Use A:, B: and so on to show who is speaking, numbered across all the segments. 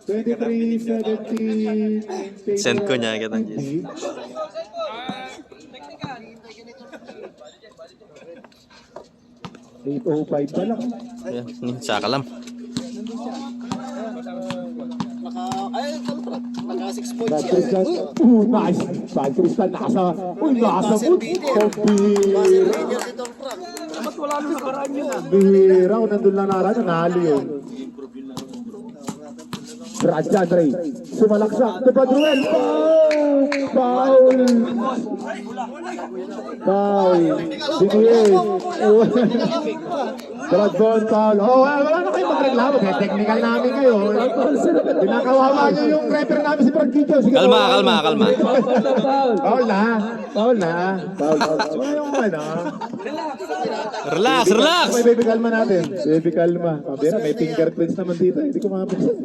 A: 23-17.
B: Send ko niya agad ang GC.
A: 8:05 pa lang.
B: Ayan, saka lang.
C: Naka 6 points
A: Bad
C: yan.
A: Tristan. Nice. Bad Tristan. Nasa foot.
C: Ba't wala nang nakaraan yun ah?
A: Bihira. Kung nandun lang nakaraan, nanalo yun. Brad Jandre. Sumalaksak. Tupadruel. Foul. Siniyay. Brad Von foul. Wala na kayo magreklamo. Kaya technical namin kayo. Pinakawawa nyo yung referee namin si Brad Kicho.
B: Kalma.
A: Foul na. Wala yung ano.
B: Relax.
A: May baby kalma natin. Baby kalma. Mabira, may fingerprints naman dito. Hindi ko makapagsan.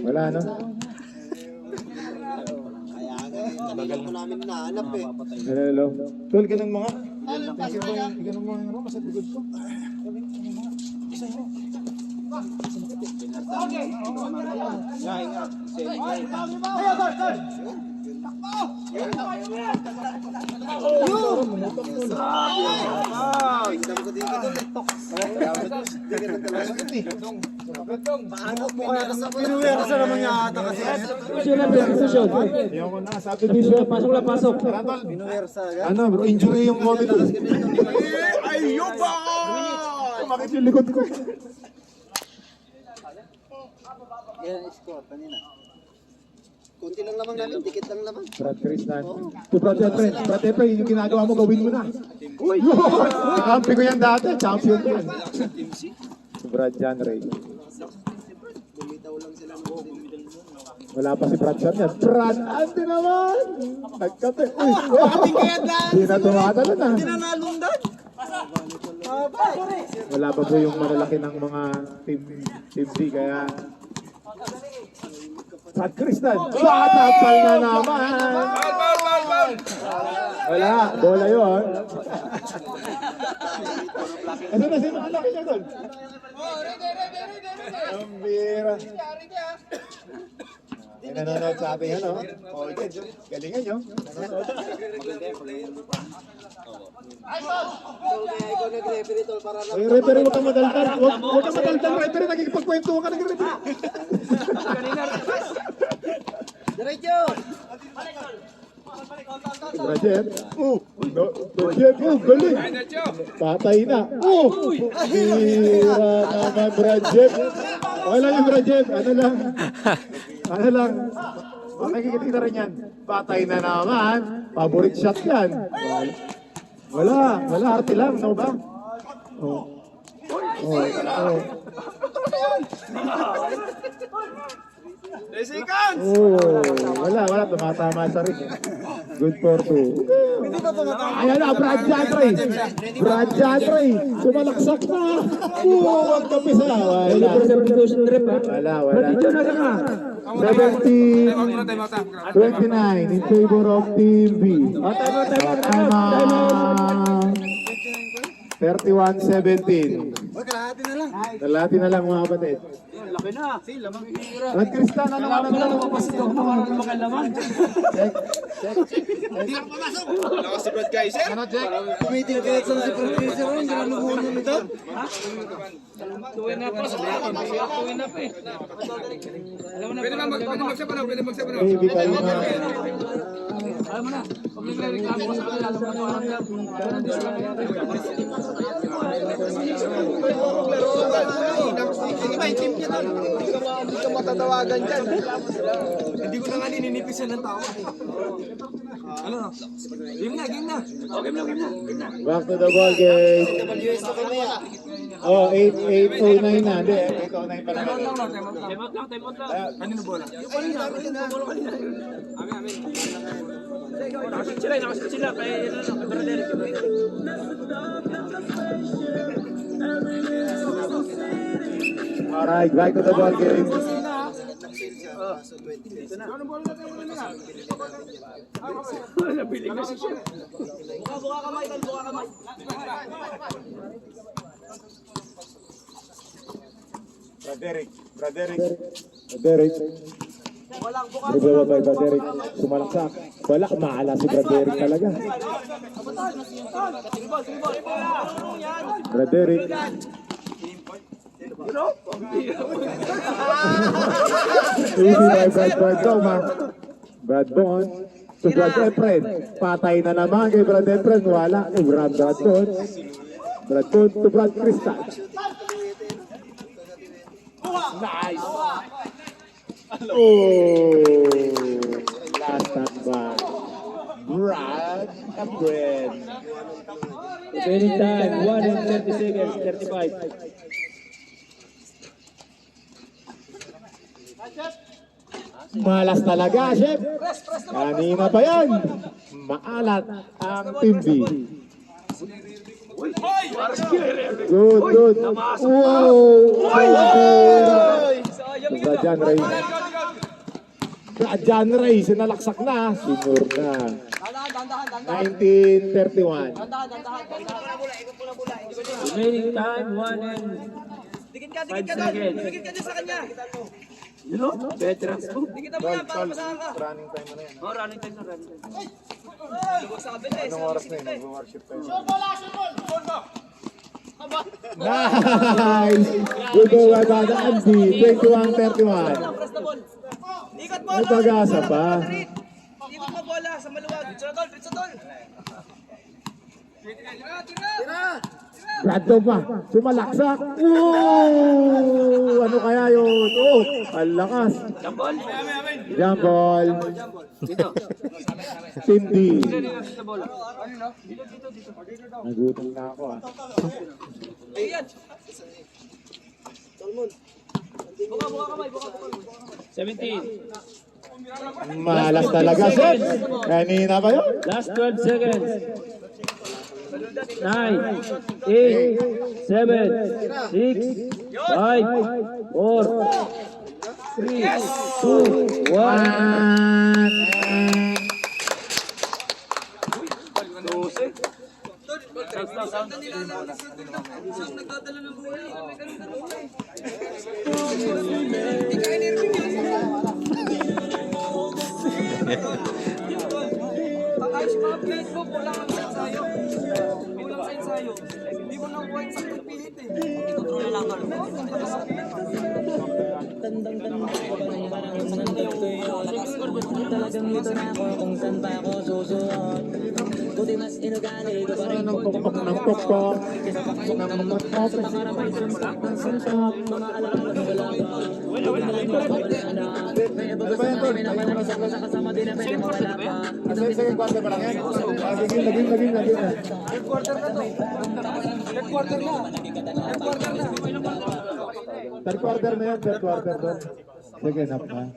A: Wala, no?
C: Tagal mo namin nahanap eh.
A: Hello. Tol, ganun mga. Ganun mga sa likod ko.
C: Pinuwersa naman yata kasi.
A: Ayaw ko na. Sabi dito. Pasok.
C: Pinuwersa agad.
A: Ano bro, injury yung COVID.
C: Ayun ba?
A: Bakit yung likod ko?
C: Yan ang score kanina. Kunti lang lamang namin, dikit lang lamang.
A: Brad Tristan. To Brad Efre, yung ginagawa mo, gawin mo na. Uy! Kampi ko yan dati, champion ko yan. Si Brad John Ray.
C: Bumitaw lang sila ng
A: Wala pa si Brad John yan. Brad, ante naman! Nagkape. Uy! Hindi na tumatalo na.
C: nanalundan.
A: Wala pa po yung malalaki ng mga team B, kaya... Brad Tristan, patapal na naman! Wala, bola yun. Ito na, sino malaki niya doon? Ang bira. May nanonood sa ating ano? O, galingan nyo.
C: Kaya ikaw nag-referee tol para lang.
A: Ay, referee, huwag kang madaldal. Huwag kang madaldal, referee. Nagkikipagkwentuhan ka nag-referee.
C: Diretso!
A: Brajet. Brajet. Galing. Patay na. Bira naman, Brajet. Wala yung Brajet. Ano lang. Makikita rin yan. Patay na naman. Favorite shot yan. Wala. Arte lang. Ano ba? Wala. Tumatama sa rin. Good for two. Ayan na, Brad Jandre. Sumalaksak na. Huwag kapisa. Wala. 17-29 in favor of Team B. Time 31-17. Kalahati na lang mga kapatid.
C: Laki na.
A: Brad Tristan, ano ka naman?
C: Papasok na para naman kalaman.
D: Lakas si Brad Kaiser.
C: Tumitil ka sa si Professor, hindi na lumunan nito.
D: Pwede magsapanaw.
A: Baby kalma.
C: Alam mo na, pag nagre-reklamo ka sa kanila, alam mo na
D: Hindi ka matatawagan dyan.
C: hindi ko na nga nininipisan ng tao. Ano na? Game na. Okay na.
A: Back to the ball game.
C: WS na kami ah.
A: Oh, 8:09 na. Hindi, 8:09 pa naman.
C: Time out lang. Kanino bola? Yung kanina. Amin. Nakasit sila. Kaya yun lang.
A: Alright, back to the ball game.
C: Buka kamay.
A: Braderick. Rebound by Braderick. Sumalaksak. Wala, maala si Braderick talaga. Braderick. Easy by Brad Doma. Brad Bond. To Brad Efren. Patay na naman kay Brad Efren. Wala. Brad Bond. Brad Bond to Brad Crystal. Nice. Oh, last time back. Brad Efren.
E: Remaining time, 1 and 30 seconds, 35.
A: Malas talaga, Chef. Kanina pa yan. Maalat ang Team B. Good. Wow! John Ray, sinalaksak na. Sinur na. 1931.
E: Remaining time, 1 and
C: Dikit ka
E: 5
C: doon.
E: seconds.
C: Dikit ka dyan sa kanya.
E: You know, veterans po.
C: Dikit mo yan para masahan ka.
A: Running time na yan.
E: Oh, running time na, running time.
C: Lugos sa kabila eh.
A: Anong oras na yun? Mag-worship tayo. Nice! Good ball by Bada Andy. 21-31.
C: Press the ball. Ikot mo.
A: May pag-asa pa.
C: Ikot mo bola sa maluwag. Pitsa tol.
A: Brado pa. Sumalaksak. Ooh! Ano kaya yun? Oh! Ang lakas.
E: Jambol.
A: Jump ball.
E: Dito.
A: Team D.
E: Dito bola.
A: Nagutom na ako ah.
C: Ayan. Buka kamay.
E: 17.
A: Malas talaga, Chef. Kanina pa yun.
E: Last 12 seconds. 9, 8, 7, 6, 5, 4, 3, 2, 1.
C: Nagdadala ng bola. May ganun eh. Ayos yung mga pilit mo, kulang ang ensayo. Kulang sa ensayo. Hindi mo nakuha yung sakit pilit eh. Ikot mo na lang tol.
F: Talagang ito na ako kung saan pa ako susuot. Buti mas inugali ko pa rin
A: Ng pokpok ng pokpok.
F: makaramay sumpak ng suntok. Mga alaala na wala pa. Buti na lang mawala na. May iba gusto na may napanag sa kasama din na pwede mawala pa.
A: Second quarter pa lang yan. Laging na. Third quarter na yan. Third quarter doon. Second half na.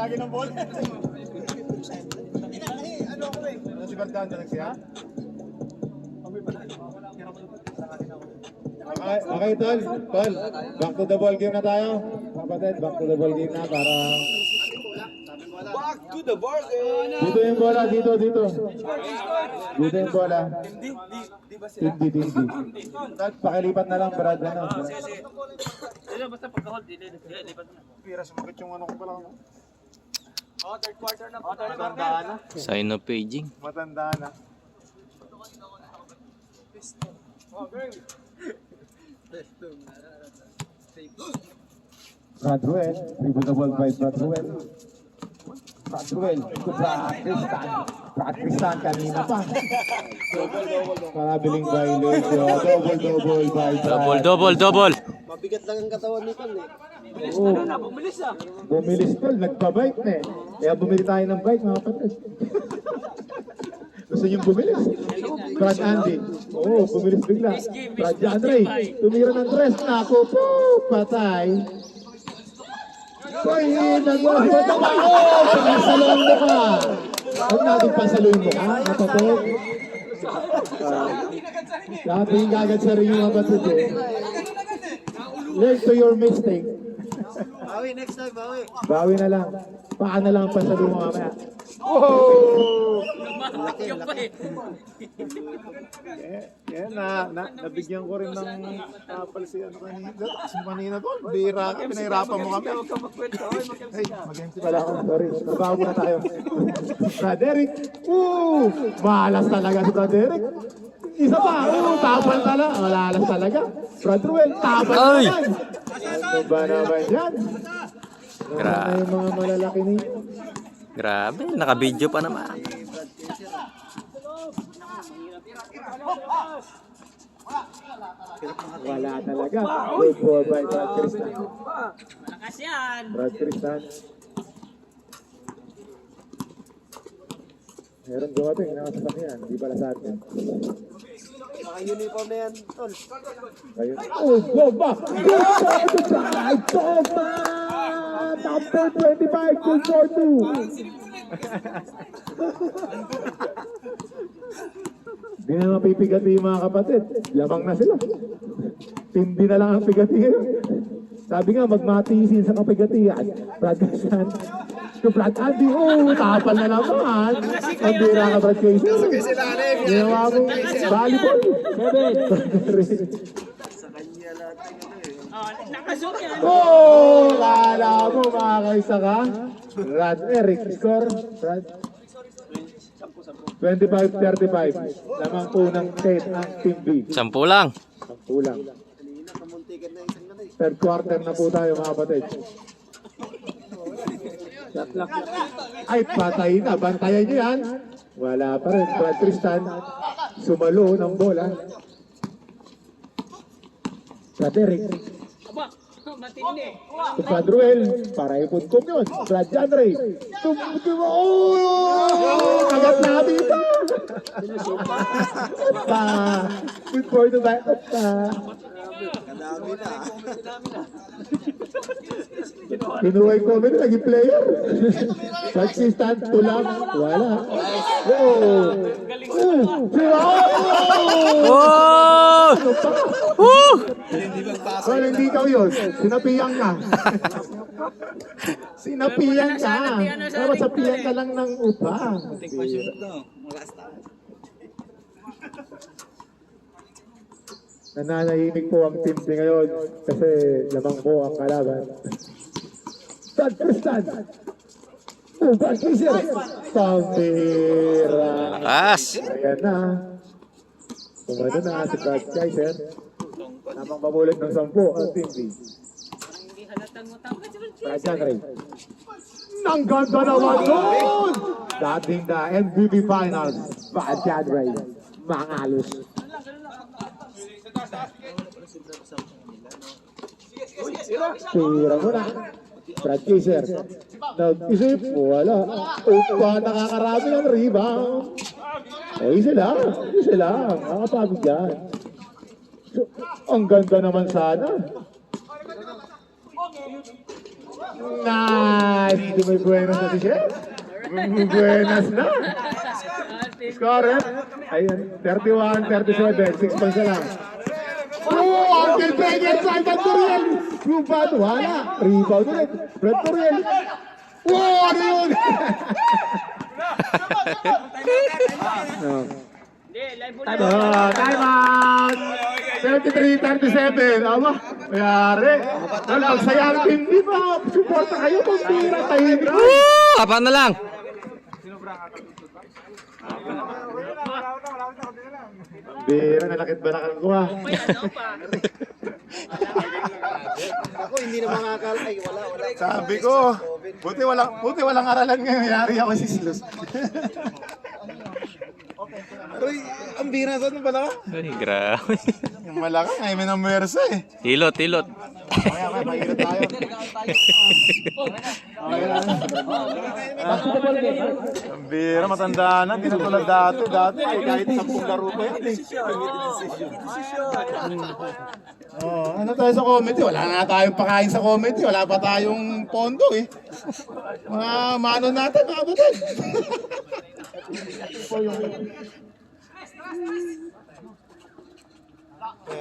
A: Lagi ng ball. Ano si Bardan na nagsiya? Okay, Tol. Back to the ball game na tayo. Kapatid, back to the ball game na para...
D: Back to the ball game.
A: Dito yung bola, dito. Dito yung bola. Hindi. Tol, pakilipat na lang, Brad. Ano?
E: Basta pagka-hold, lipat na.
A: Pira, sumagot yung ano ko pala.
C: Oh, third quarter na.
A: Matanda na.
B: Sign of paging.
A: Matanda na. Brad Ruel, rebound the ball by Brad Ruel. Brad Tristan kanina pa. Parabiling violation. Double by Brad.
B: Double.
D: Mabigat lang ang katawan nito eh.
A: Oo. Bumilis tol, nagpa-bike na eh. Kaya bumili tayo ng bike mga kapatid. Gusto niyong bumilis? Brad Andy. Oo, bumilis bigla. Brad Andre, tumira ng dress. Naku po, patay. Hoy, nagwawag ako! Pinasaluhin mo ka! Huwag natin pasaluhin mo ka, kapatid. Dapat yung gagad sa rin yung kapatid eh. Learn to your mistake.
D: Bawi, next time, bawi.
A: Bawi na lang. Paa na lang ang pasaluhin mo mamaya. Oh! Yan nabigyan ko rin ng tapal si kanina to. Bira ka, pinahirapan mo kami. Ay, mag-MC pala ako. Sorry, trabaho muna tayo. Brad Eric. Malas talaga si Brad Eric. Isa pa, tapal talaga. Malalas talaga. Brad Ruel, tapal
B: Ay!
A: naman. Ano ba naman yan?
B: Grabe.
A: Yung mga malalaki ni.
B: Grabe, naka-video pa naman.
A: Wala talaga. Good ball by Brad Tristan.
F: Malakas yan.
A: Brad Tristan. Meron dumating, nakasasakyan. Hindi pala sa atin.
D: Naka-uniform na yan, tol.
A: Ayun. Oh, go back! Go back to drive! Go back! Number 25, good for 2. Di na mapipigati yung mga kapatid. Lamang na sila. Tindi na lang ang pigati ngayon. Sabi nga, magmatisin sa kapigatian. Brad Tristan. To Brad Andy, tapal na naman. Ang bira ka, Brad Casey. Ginawa mo, volleyball.
F: Nakazoom yan.
A: Lala mo, makakaisa ka. Brad Eric, score. Brad. 25-35. Lamang po ng state ang Team B.
B: 10 lang.
A: Kulang.
D: Kanina, kamuntikan na isang na eh.
A: Third quarter na po tayo mga kapatid. Ay, patay na. Bantayan nyo yan. Wala pa rin. Brad Tristan, sumalo ng bola. Brad Eric.
F: Aba, matindi.
A: Brad Ruel, para ipun-kum yun. Brad Andre. Kagat na dito. Good for the back.
D: Kadami na.
A: Pinuhay ko ba naging player? Consistent, tulang, wala.
B: Oh! Woo!
A: Well, hindi ikaw yun. Sinapiyan ka. Sinapiyan ka. Pero sapiyan ka lang ng upa. Nananahimik po ang team din ngayon kasi lamang po ang kalaban. Brad Tristan. Brad Tristan. Pambira.
B: Lakas.
A: Ayan na. Kumano na si Brad Kaiser. Namang mabulit ng 10 ang team B.
F: Hindi halatang matangkad si
A: Brad Janray. Nang ganda naman doon! Dating na MVP Finals. Brad Janray. Mangalos. Tira mo na. Brad Kaiser. Nag-isip, wala. Upa, nakakarami ng rebound. Isa lang. Nakapagod yan. So, ang ganda naman sana. Nice! Hindi may buenas na si Chef. May buenas na. Score, ayun, 31-37. 6 points na lang. Uncle Peña, Brad Turiel. Rebound, wala. Rebound ulit. Brad Turiel. Ano yun? Time out! 73-37. Aba, mayari. Wala, pagsayang hindi pa. Suporta kayo kung tira tayo.
B: Woo! Kapan na lang.
A: Bira, nalakit ba na kakuha?
F: Ano pa?
D: Ako, hindi na makakalay. Wala.
A: Sabi ko, buti walang aralan ngayon. Yari ako si Silos. Pero ang bira sa ano pala ka?
B: Ay, grabe.
A: Yung malaki, ay may namersa eh.
B: Hilot, hilot.
A: Kaya mahirap tayo. Ang bira, matanda na. Hindi na tulad dati. Dati, kahit 10 laro pa yan eh. Ano tayo sa comedy? Wala na tayong pakain sa comedy. Wala pa tayong pondo eh. Mga mano natin, mga batid.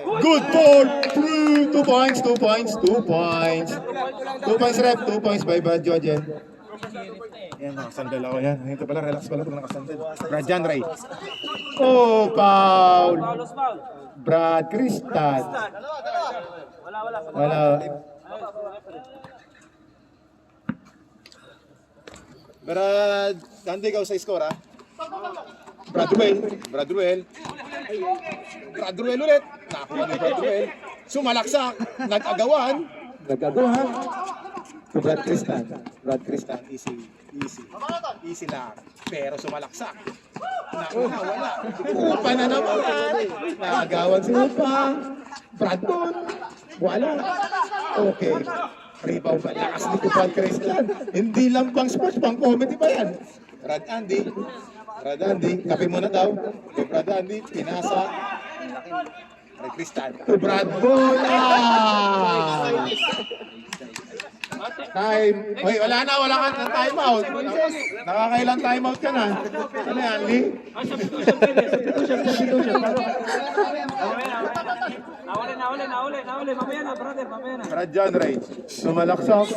A: Good ball! 2 points, 2 points, 2 points. 2 points rep, 2 points by Brad Jojen. Yan, nakasandal ako yan. Ito pala, relax pala ito nakasandal. Brad Jan Ray. Oh, foul! Brad Cristal. Wala. Brad, Dante, ikaw sa score ha? Brad Ruel ulit. Nakuha ni Brad Ruel. Sumalaksak. Nag-agawan. To Brad Cristal. Easy lang. Pero sumalaksak. Wala. Upa na naman. Nag-agawan si Upa. Brad Don. Wala. Okay. Rebound ba? Lakas ni Brad Cristal. Hindi lang pang sports, pang comedy pa yan. Brad Andy, kape muna daw. Kay Brad Andy, pinasa. Brad Cristal. To Brad Bola! Time. Hoy, wala ka ng timeout. Nakakailang timeout ka na. Ano yan, Lee?
C: Nauli. Mamaya na, brother.
A: Brad John Ray. Sumalaksak.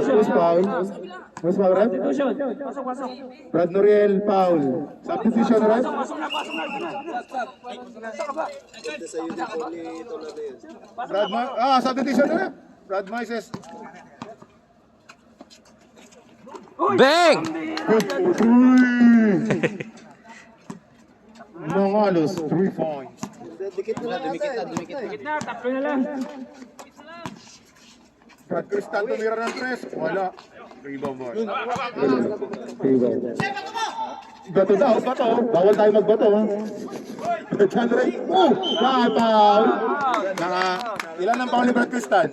A: Who's foul? Who's foul, ref?
C: Pasok.
A: Brad Noriel, foul. Substitution, ref?
C: Pasok na.
A: Substitution, ref? Brad Moises.
B: Bang!
A: Mangalos, 3 points.
C: Dikit na, tatlo na lang.
A: Brad Cristal tumira ng 3. Wala. Rebound ball. Bato daw, bato. Bawal tayo magbato, ha? John Ray. Foul! Ilan ang foul ni Brad Cristal?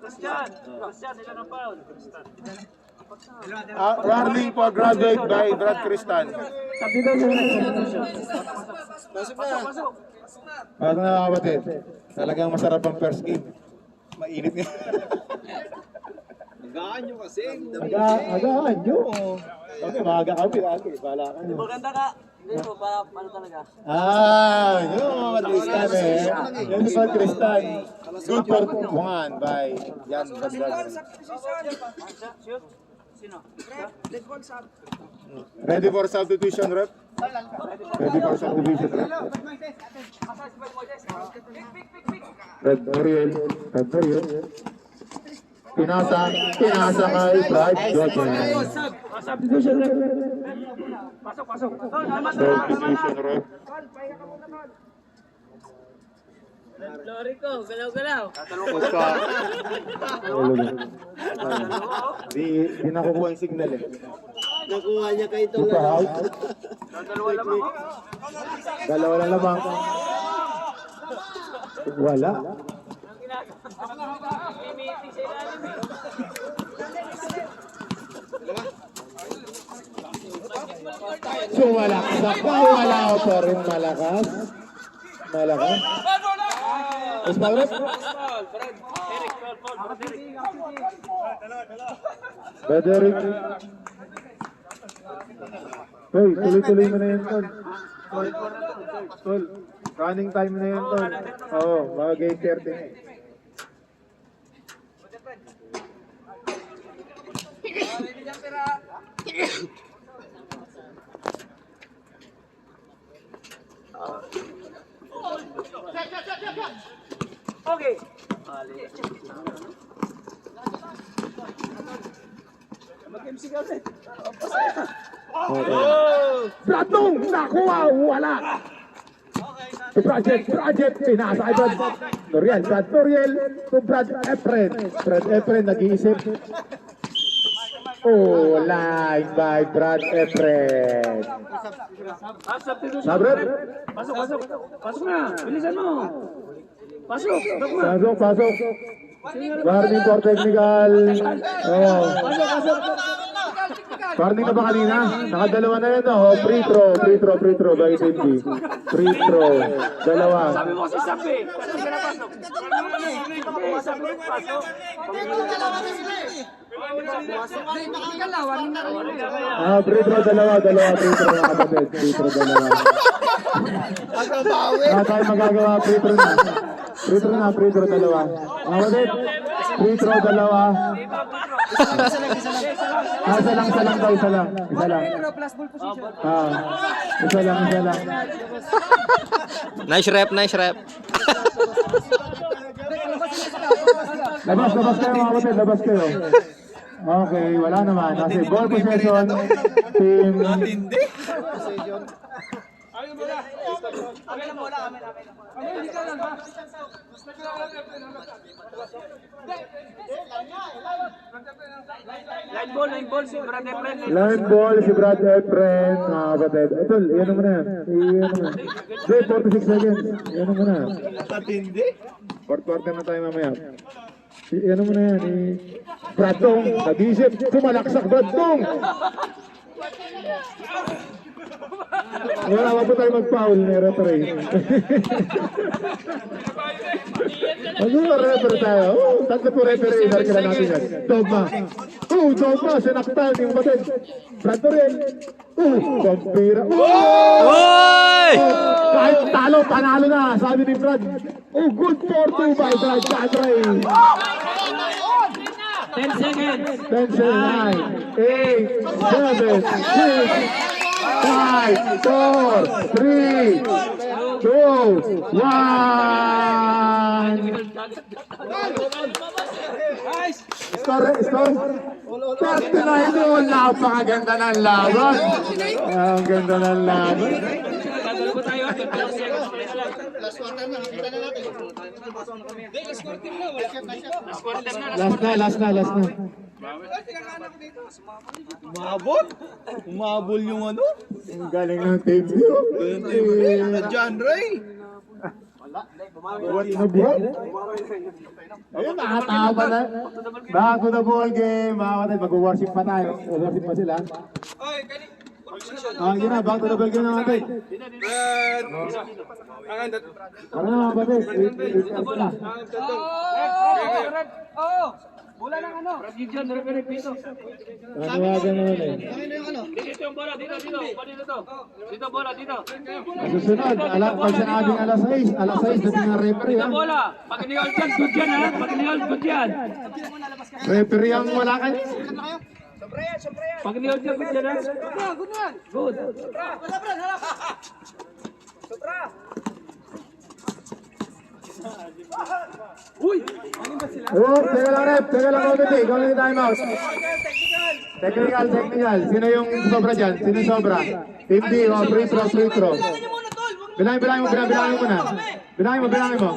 C: Christian, ilan ang foul?
A: Warning for graduate by Brad Cristal.
C: Pasok.
A: Para na kapatid, talagang masarap ang first game. Mainit niya.
D: Agaan nyo kasi.
A: Agaan nyo. Okay, maaga kami dati. Bala ka nyo.
C: Maganda ka. Dito, para ano talaga.
A: Yun, Cristal eh. Yun si Brad Cristal. Good for 1 by Jan Badlag.
C: Shoot. Sino?
A: Ready for substitution, rep? Ready for substitution, rep? Red Oriel. Pinasa kay Brad Jojen.
C: Substitution rep. Pasok.
A: Substitution, rep?
F: Lorico, galaw-galaw.
A: Pusta. Di nakukuha yung signal eh.
D: Nakuha niya kay Tol.
A: Pusta out. Dalawa lang lamang. Wala. Sumalaksak pa. Wala ko pa rin malakas. Mas Maurep? Bederick. Hoy, tuloy-tuloy mo na yun, Tol. Running time na yun, Tol. Oo, mga game 30 na eh.
C: Okay. Mag-MC ka ulit.
A: Platong! Nakuha! Wala! to Project, pinasa kay Brad Noriel to Brad Efren. Brad Efren nag-iisip. Oh, line by Brad Efren. Sabrad.
E: Pasok na. Bilisan mo. Pasok.
A: Pasok. Warning for technical. Oh. Warning na ba kanina? Nakadalawa na yan, oh. Free throw by Cindy. Free throw. Dalawa.
E: Sabi mo si Sabi. Pasok ka na pasok. Sabi mo pasok.
A: Free throw dalawa. Free throw mga kapatid. Free throw dalawa. Wala tayong magagawa. Free throw dalawa. Mga kapatid. Free throw dalawa. Isa lang. Isa lang. Isa lang.
B: Nice rep.
A: Labas kayo mga kapatid. Labas kayo. Okay, wala naman. Kasi ball possession. Team.
E: Line ball si Brad Efren.
A: Line ball si Brad Efren, mga kapatid. Ito, iyan mo na yan. Wait, 46 seconds. Iyan mo na.
D: Matindi.
A: Fourth quarter na tayo mamaya. Iyan mo na yan. Brad Dong, nag-isip. Sumalaksak Brad Dong. Wala pa tayo mag-foul ni referee. Mag-referee tayo. Tatlo po referee. Narkila natin yan. Dogma. Dogma. Sinaktan yung batid. Brad Doriel. Pampira.
B: Oy!
A: Kahit talo, panalo na. Sabi ni Brad. Good for 2 by Brad Cadre.
E: 10 seconds.
A: 10 seconds. 9, 8, 7, 6, 5, 4, 3, 2, 1. Score. 39 doon. Napakaganda ng laban. Ang ganda ng laban.
E: Gagawin po tayo. 12 seconds.
A: Last na.
D: Umabol yung ano?
A: Ang galing ng team view.
D: John Ray.
A: Buhat na buhat. Ayun, nakatawa na. Back to the ball game. Mga kapatid, mag-worship pa tayo. Worship pa sila. Yun na, back to the ball game mga kapatid. Tara na mga kapatid.
C: Bola ng ano?
E: Diyan, referee dito.
A: Tanawagan naman eh.
E: Dito yung bola, dito. Dito bola, dito.
A: Susunod, pag sinabing alas 6 dating ang referee ha.
E: Bola. Pag iniol dyan, good yan ha. Pag iniol, good yan.
A: Referee ang wala ka.
E: Pag iniol dyan, good yan ha.
C: Good na yan.
E: Good.
C: Uy!
A: Teka lang rep, teka lang komite. Ikaw lang yung time out. Technical. Sino yung sobra dyan? Sino yung sobra? Team D, free throw. Bilangin mo muna. Bilangin mo.